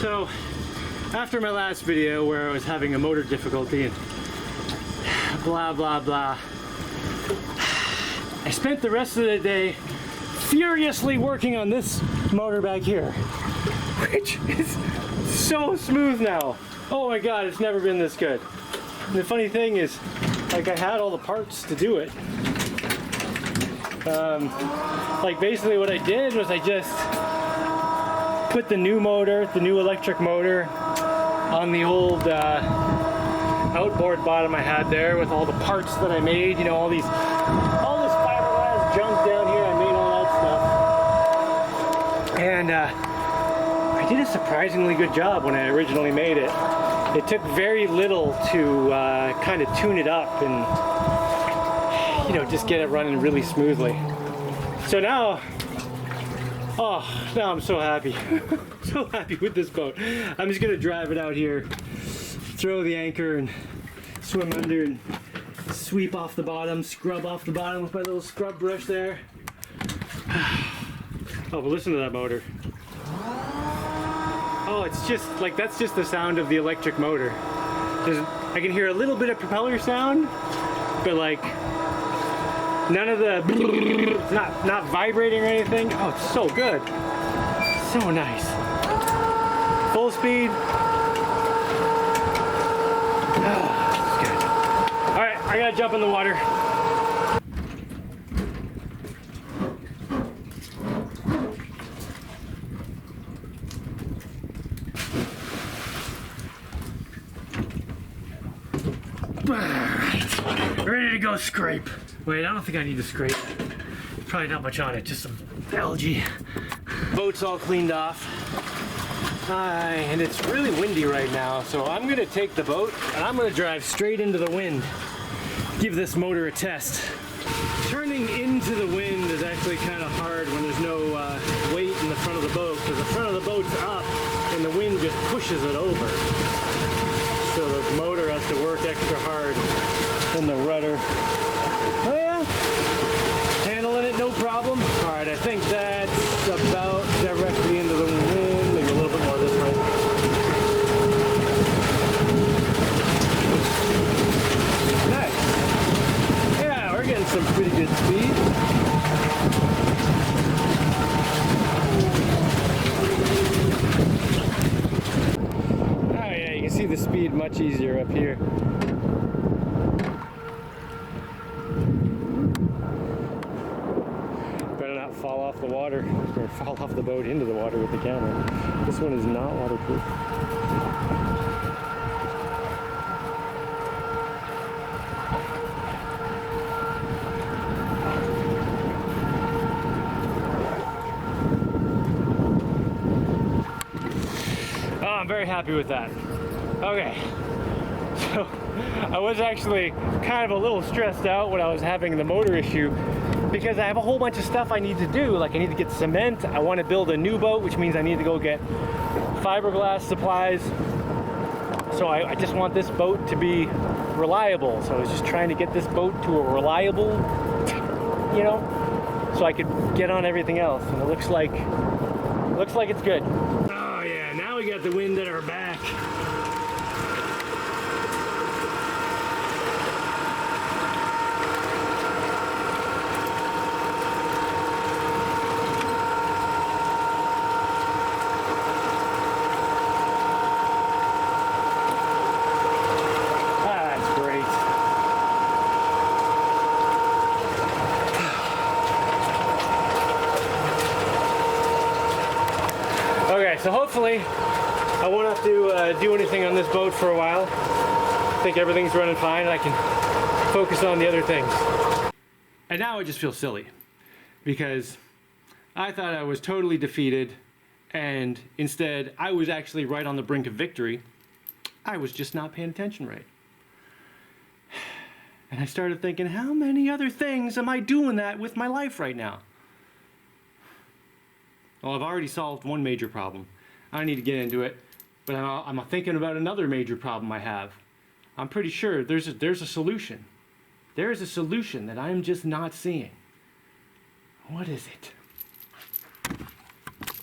So, after my last video where I was having a motor difficulty and blah blah blah, I spent the rest of the day furiously working on this motor back here, which is so smooth now. Oh my god, it's never been this good. And the funny thing is, like, I had all the parts to do it. Like, basically what I did was I just put the new motor, the new electric motor, on the old outboard bottom I had there with all the parts that I made, you know, all this fiberglass junk down here. I made all that stuff. And I did a surprisingly good job when I originally made it. It took very little to kind of tune it up and, you know, just get it running really smoothly. So now, now I'm so happy. So happy with this boat. I'm just gonna drive it out here, throw the anchor and swim under and sweep off the bottom, scrub off the bottom with my little scrub brush there. Oh, but listen to that motor. Oh, it's just like, that's just the sound of the electric motor. I can hear a little bit of propeller sound, but like none of the, it's not vibrating or anything. Oh, it's so good. So nice. Full speed. Oh, it's good. All right, I gotta jump in the water. Alright, ready to go scrape. Wait, I don't think I need to scrape. Probably not much on it, just some algae. Boat's all cleaned off. And it's really windy right now, so I'm gonna take the boat and I'm gonna drive straight into the wind. Give this motor a test. Turning into the wind is actually kind of hard when there's no weight in the front of the boat, because the front of the boat's up and the wind just pushes it over. So the motor has to work extra hard in the rudder. Oh yeah, handling it no problem. All right, I think that's about directly into the wind. Maybe a little bit more this way. Nice. Yeah, we're getting some pretty good speed. See the speed much easier up here. Better not fall off the water or fall off the boat into the water with the camera. This one is not waterproof. Oh, I'm very happy with that. Okay, so I was actually kind of a little stressed out when I was having the motor issue, because I have a whole bunch of stuff I need to do. Like, I need to get cement, I want to build a new boat, which means I need to go get fiberglass supplies. So I just want this boat to be reliable. So I was just trying to get this boat to a reliable, you know, so I could get on everything else. And it looks like it's good. Oh yeah, now we got the wind at our back. So hopefully I won't have to do anything on this boat for a while. I think everything's running fine and I can focus on the other things. And now I just feel silly because I thought I was totally defeated, and instead I was actually right on the brink of victory. I was just not paying attention right. And I started thinking, how many other things am I doing that with my life right now? Well, I've already solved one major problem. I don't need to get into it, but I'm thinking about another major problem I have. I'm pretty sure there's a solution. There is a solution that I'm just not seeing. What is it?